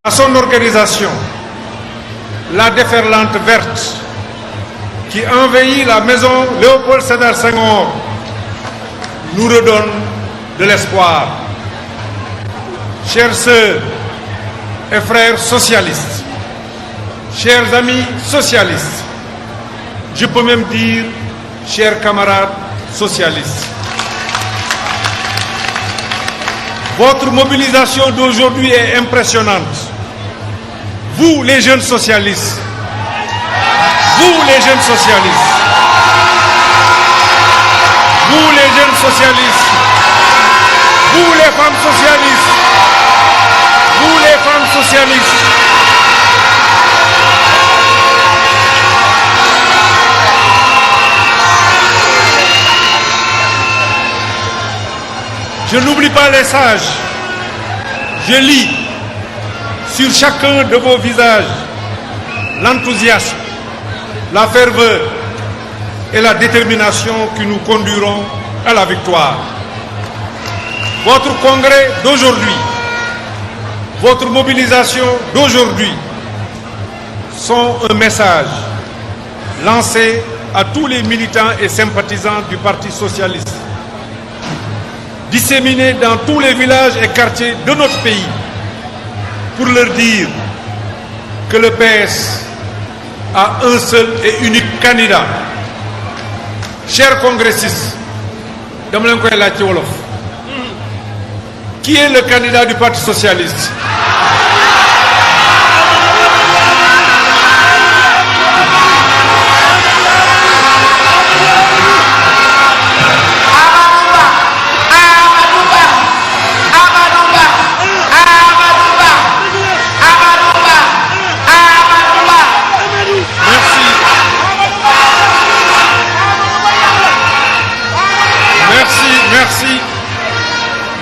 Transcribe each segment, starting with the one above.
À son organisation, la déferlante verte qui envahit la maison Léopold Sédar Senghor nous redonne de l'espoir. Chères sœurs et frères socialistes, chers amis socialistes, je peux même dire chers camarades socialistes, votre mobilisation d'aujourd'hui est impressionnante. Vous, les jeunes socialistes, vous, les jeunes socialistes, vous, les jeunes socialistes, vous, les femmes socialistes, vous, les femmes socialistes, je n'oublie pas les sages. Je lis sur chacun de vos visages l'enthousiasme, la ferveur et la détermination qui nous conduiront à la victoire. Votre congrès d'aujourd'hui, votre mobilisation d'aujourd'hui sont un message lancé à tous les militants et sympathisants du Parti socialiste, disséminés dans tous les villages et quartiers de notre pays, pour leur dire que le PS a un seul et unique candidat. Chers congressistes, qui est le candidat du Parti socialiste?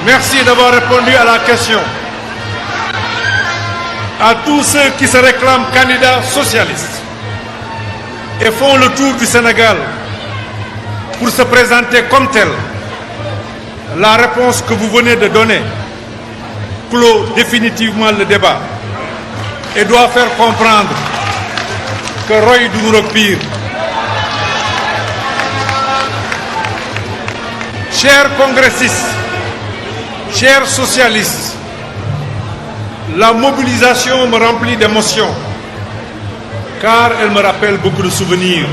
Merci d'avoir répondu à la question. À tous ceux qui se réclament candidats socialistes et font le tour du Sénégal pour se présenter comme tel, la réponse que vous venez de donner clôt définitivement le débat et doit faire comprendre que Roy Dounourok-Pire. Chers congressistes, chers socialistes, la mobilisation me remplit d'émotion car elle me rappelle beaucoup de souvenirs.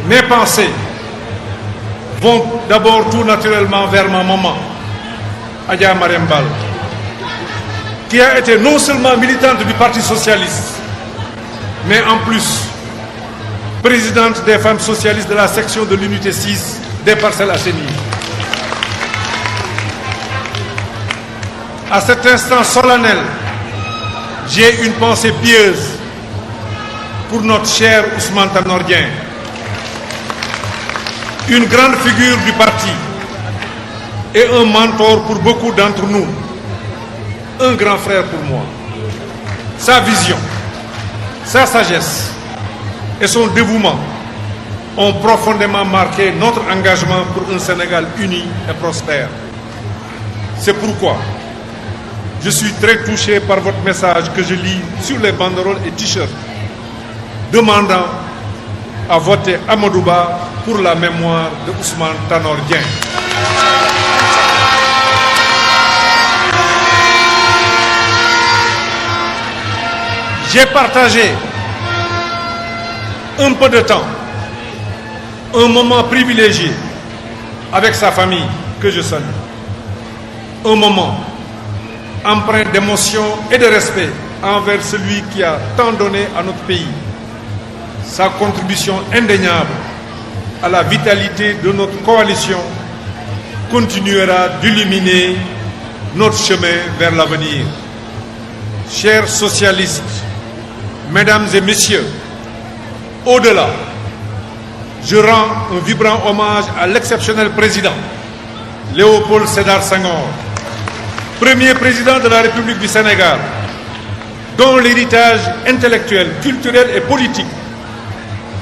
Mes pensées vont d'abord tout naturellement vers ma maman, Adja Mariam Bal, qui a été non seulement militante du Parti socialiste, mais en plus présidente des femmes socialistes de la section de l'unité 6 des Parcelles Assainies. À cet instant solennel, j'ai une pensée pieuse pour notre cher Ousmane Tanor Dieng, une grande figure du parti et un mentor pour beaucoup d'entre nous, un grand frère pour moi. Sa vision, sa sagesse et son dévouement ont profondément marqué notre engagement pour un Sénégal uni et prospère. C'est pourquoi je suis très touché par votre message que je lis sur les banderoles et t-shirts, demandant à voter Amadouba pour la mémoire de Ousmane Tanor Dieng. J'ai partagé un peu de temps, un moment privilégié avec sa famille que je salue. Un moment empreint d'émotion et de respect envers celui qui a tant donné à notre pays. Sa contribution indéniable à la vitalité de notre coalition continuera d'illuminer notre chemin vers l'avenir. Chers socialistes, mesdames et messieurs, au-delà, je rends un vibrant hommage à l'exceptionnel président Léopold Sédar Senghor, premier président de la République du Sénégal, dont l'héritage intellectuel, culturel et politique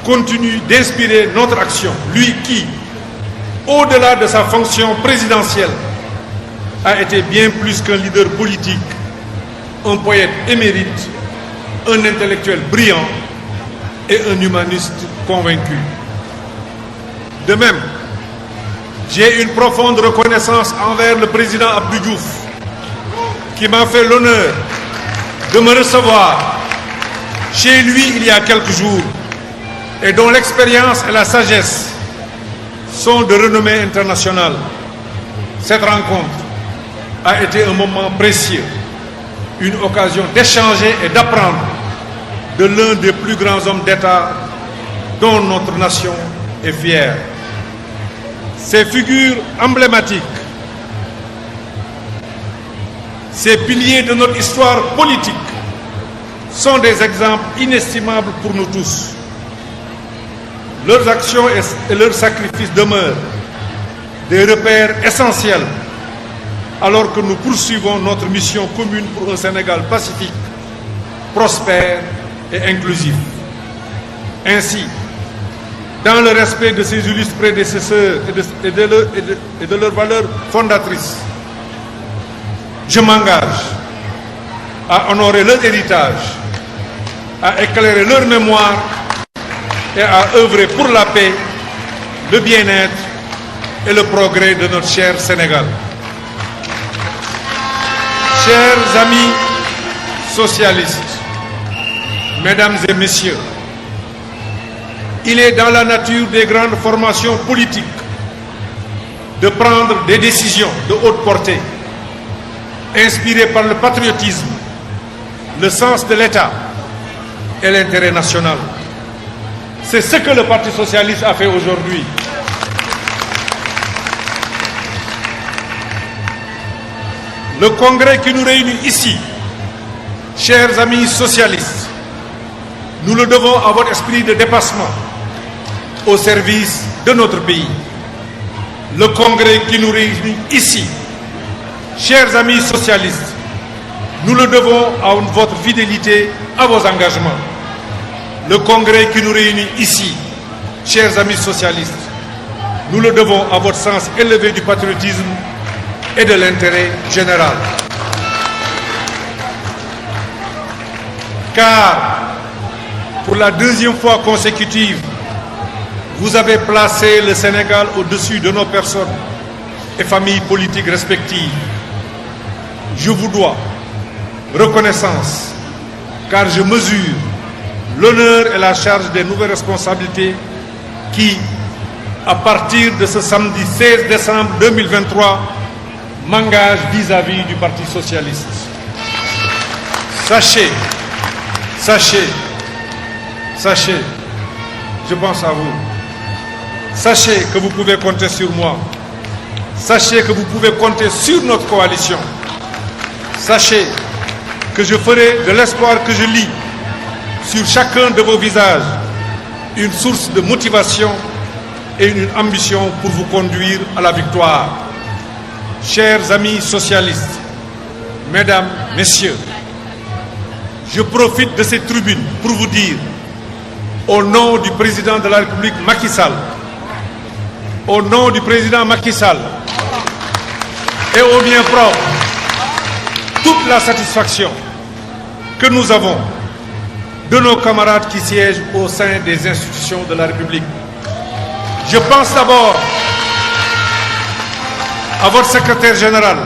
continue d'inspirer notre action. Lui qui, au-delà de sa fonction présidentielle, a été bien plus qu'un leader politique, un poète émérite, un intellectuel brillant et un humaniste convaincu. De même, j'ai une profonde reconnaissance envers le président Abdou Diouf, qui m'a fait l'honneur de me recevoir chez lui il y a quelques jours et dont l'expérience et la sagesse sont de renommée internationale. Cette rencontre a été un moment précieux, une occasion d'échanger et d'apprendre de l'un des plus grands hommes d'État dont notre nation est fière. Ces figures emblématiques, ces piliers de notre histoire politique sont des exemples inestimables pour nous tous. Leurs actions et leurs sacrifices demeurent des repères essentiels alors que nous poursuivons notre mission commune pour un Sénégal pacifique, prospère et inclusif. Ainsi, dans le respect de ses illustres prédécesseurs et de leurs valeurs fondatrices, je m'engage à honorer leur héritage, à éclairer leur mémoire et à œuvrer pour la paix, le bien-être et le progrès de notre cher Sénégal. Chers amis socialistes, mesdames et messieurs, il est dans la nature des grandes formations politiques de prendre des décisions de haute portée, inspirées par le patriotisme, le sens de l'État et l'intérêt national. C'est ce que le Parti socialiste a fait aujourd'hui. Le congrès qui nous réunit ici, chers amis socialistes, nous le devons à votre esprit de dépassement au service de notre pays. Le congrès qui nous réunit ici, chers amis socialistes, nous le devons à votre fidélité à vos engagements. Le congrès qui nous réunit ici, chers amis socialistes, nous le devons à votre sens élevé du patriotisme et de l'intérêt général. Car, pour la deuxième fois consécutive, vous avez placé le Sénégal au-dessus de nos personnes et familles politiques respectives. Je vous dois reconnaissance, car je mesure l'honneur et la charge des nouvelles responsabilités qui, à partir de ce samedi 16 décembre 2023, m'engagent vis-à-vis du Parti socialiste. Sachez, je pense à vous. Sachez que vous pouvez compter sur moi. Sachez que vous pouvez compter sur notre coalition. Sachez que je ferai de l'espoir que je lis sur chacun de vos visages une source de motivation et une ambition pour vous conduire à la victoire. Chers amis socialistes, mesdames, messieurs, je profite de cette tribune pour vous dire, au nom du président de la République Macky Sall, au nom du président Macky Sall et au mien propre, toute la satisfaction que nous avons de nos camarades qui siègent au sein des institutions de la République. Je pense d'abord à votre secrétaire général,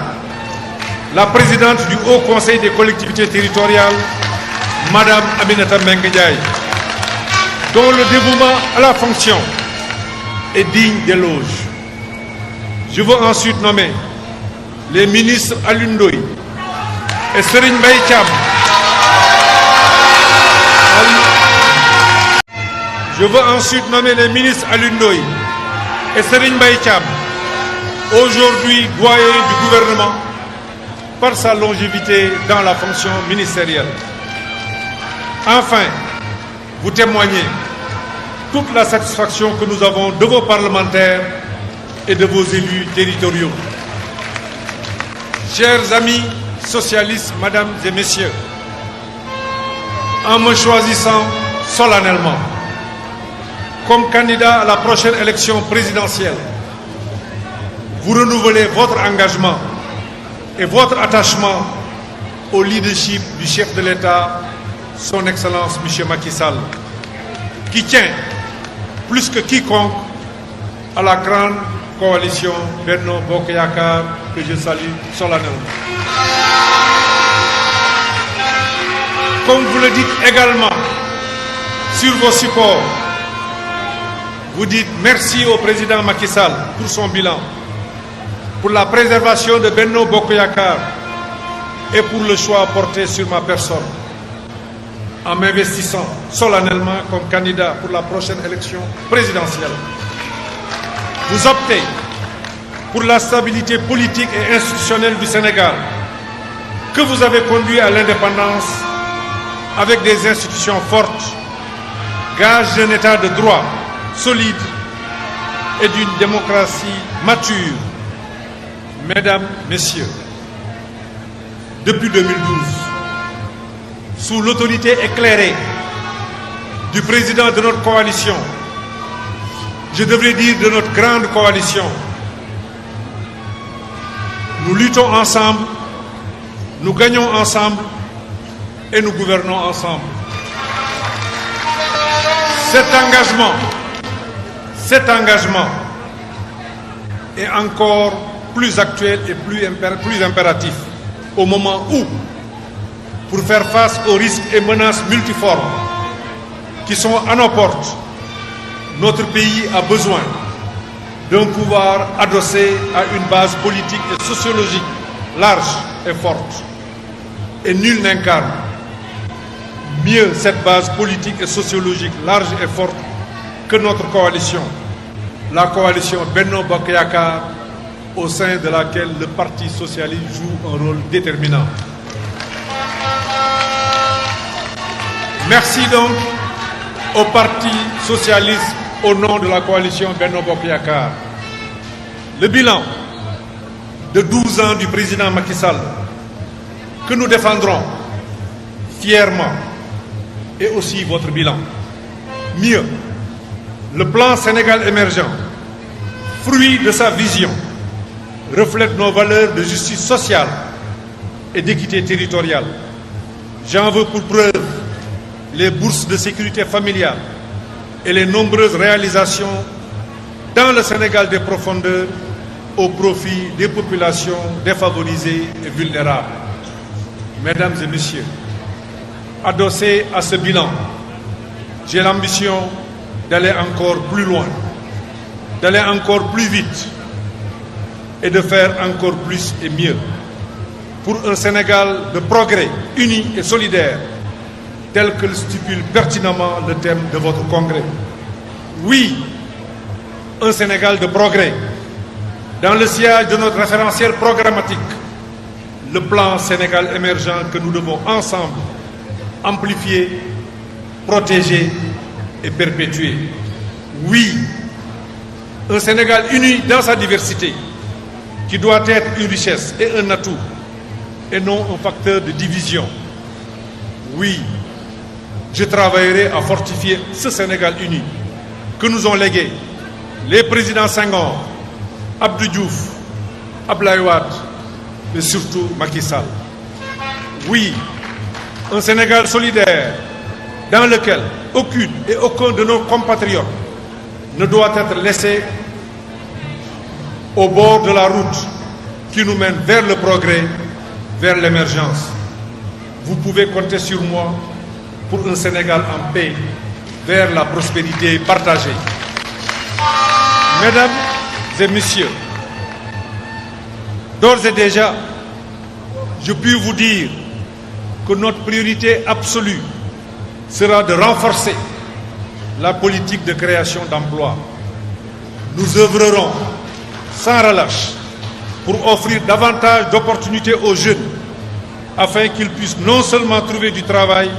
la présidente du Haut Conseil des collectivités territoriales, Madame Aminata Mbengue Ndiaye, dont le dévouement à la fonction est digne d'éloge. Je veux ensuite nommer les ministres Alioune Ndoye et Serigne Mbaye Thiam. Je veux ensuite nommer les ministres Alioune Ndoye et Serigne Mbaye Thiam, aujourd'hui doyen du gouvernement par sa longévité dans la fonction ministérielle. Enfin, vous témoignez toute la satisfaction que nous avons de vos parlementaires et de vos élus territoriaux. Chers amis socialistes, mesdames et messieurs, en me choisissant solennellement comme candidat à la prochaine élection présidentielle, vous renouvelez votre engagement et votre attachement au leadership du chef de l'État, son Excellence M. Macky Sall, qui tient plus que quiconque à la grande coalition Benno Bokk Yakaar que je salue solennellement. Comme vous le dites également sur vos supports, vous dites merci au président Macky Sall pour son bilan, pour la préservation de Benno Bokk Yakaar et pour le choix porté sur ma personne en m'investissant solennellement comme candidat pour la prochaine élection présidentielle. Vous optez pour la stabilité politique et institutionnelle du Sénégal, que vous avez conduit à l'indépendance avec des institutions fortes, gage d'un état de droit solide et d'une démocratie mature. Mesdames, Messieurs, depuis 2012, sous l'autorité éclairée du président de notre coalition, je devrais dire de notre grande coalition, nous luttons ensemble, nous gagnons ensemble et nous gouvernons ensemble. Cet engagement est encore plus actuel et plus impératif au moment où, pour faire face aux risques et menaces multiformes qui sont à nos portes, notre pays a besoin d'un pouvoir adossé à une base politique et sociologique large et forte. Et nul n'incarne mieux cette base politique et sociologique large et forte que notre coalition, la coalition Benno Bokk Yakaar, au sein de laquelle le Parti socialiste joue un rôle déterminant. Merci donc au Parti socialiste au nom de la coalition Benno Bokk Yakaar. Le bilan de 12 ans du président Macky Sall, que nous défendrons fièrement, et aussi votre bilan. Mieux, le plan Sénégal émergent, fruit de sa vision, reflète nos valeurs de justice sociale et d'équité territoriale. J'en veux pour preuve les bourses de sécurité familiale et les nombreuses réalisations dans le Sénégal des profondeurs au profit des populations défavorisées et vulnérables. Mesdames et Messieurs, adossé à ce bilan, j'ai l'ambition d'aller encore plus loin, d'aller encore plus vite et de faire encore plus et mieux pour un Sénégal de progrès, uni et solidaire, tel que le stipule pertinemment le thème de votre congrès. Oui, un Sénégal de progrès, dans le sillage de notre référentiel programmatique, le plan Sénégal émergent que nous devons ensemble amplifier, protéger et perpétuer. Oui, un Sénégal uni dans sa diversité, qui doit être une richesse et un atout, et non un facteur de division. Oui, je travaillerai à fortifier ce Sénégal uni que nous ont légué les présidents Senghor, Abdou Diouf, Abdoulaye Wade, mais surtout Macky Sall. Oui, un Sénégal solidaire dans lequel aucune et aucun de nos compatriotes ne doit être laissé au bord de la route qui nous mène vers le progrès, vers l'émergence. Vous pouvez compter sur moi pour un Sénégal en paix, vers la prospérité partagée. Mesdames et Messieurs, d'ores et déjà, je puis vous dire que notre priorité absolue sera de renforcer la politique de création d'emplois. Nous œuvrerons sans relâche pour offrir davantage d'opportunités aux jeunes afin qu'ils puissent non seulement trouver du travail,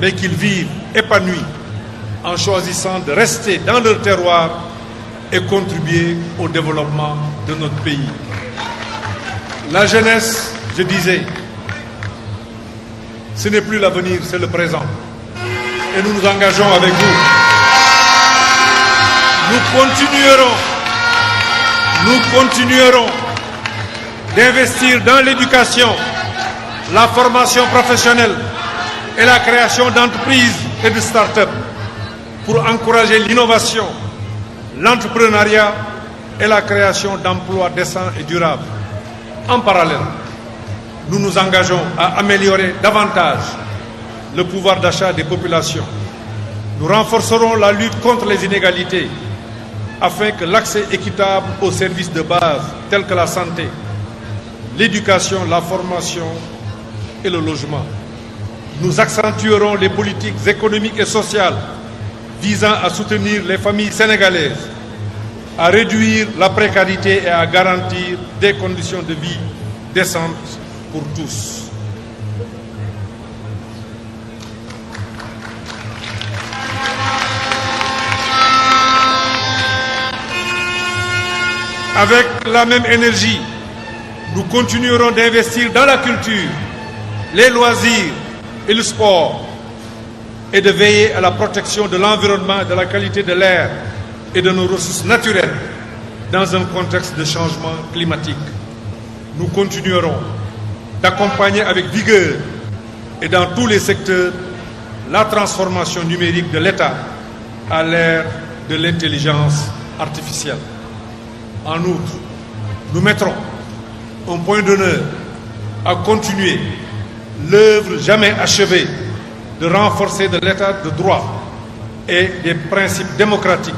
mais qu'ils vivent épanouis en choisissant de rester dans leur terroir et contribuer au développement de notre pays. La jeunesse, je disais, ce n'est plus l'avenir, c'est le présent. Et nous nous engageons avec vous. Nous continuerons d'investir dans l'éducation, la formation professionnelle et la création d'entreprises et de start-up pour encourager l'innovation, l'entrepreneuriat et la création d'emplois décents et durables. En parallèle, nous nous engageons à améliorer davantage le pouvoir d'achat des populations. Nous renforcerons la lutte contre les inégalités afin que l'accès équitable aux services de base tels que la santé, l'éducation, la formation et le logement. Nous accentuerons les politiques économiques et sociales visant à soutenir les familles sénégalaises, à réduire la précarité et à garantir des conditions de vie décentes pour tous. Avec la même énergie, nous continuerons d'investir dans la culture, les loisirs et le sport et de veiller à la protection de l'environnement, de la qualité de l'air et de nos ressources naturelles dans un contexte de changement climatique. Nous continuerons d'accompagner avec vigueur et dans tous les secteurs la transformation numérique de l'État à l'ère de l'intelligence artificielle. En outre, nous mettrons un point d'honneur à continuer l'œuvre jamais achevée de renforcer de l'état de droit et des principes démocratiques,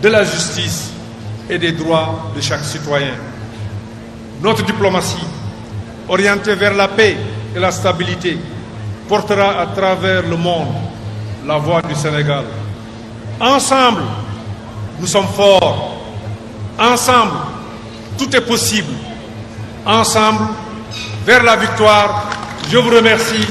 de la justice et des droits de chaque citoyen. Notre diplomatie, orientée vers la paix et la stabilité, portera à travers le monde la voix du Sénégal. Ensemble, nous sommes forts. Ensemble, tout est possible. Ensemble, vers la victoire. Je vous remercie.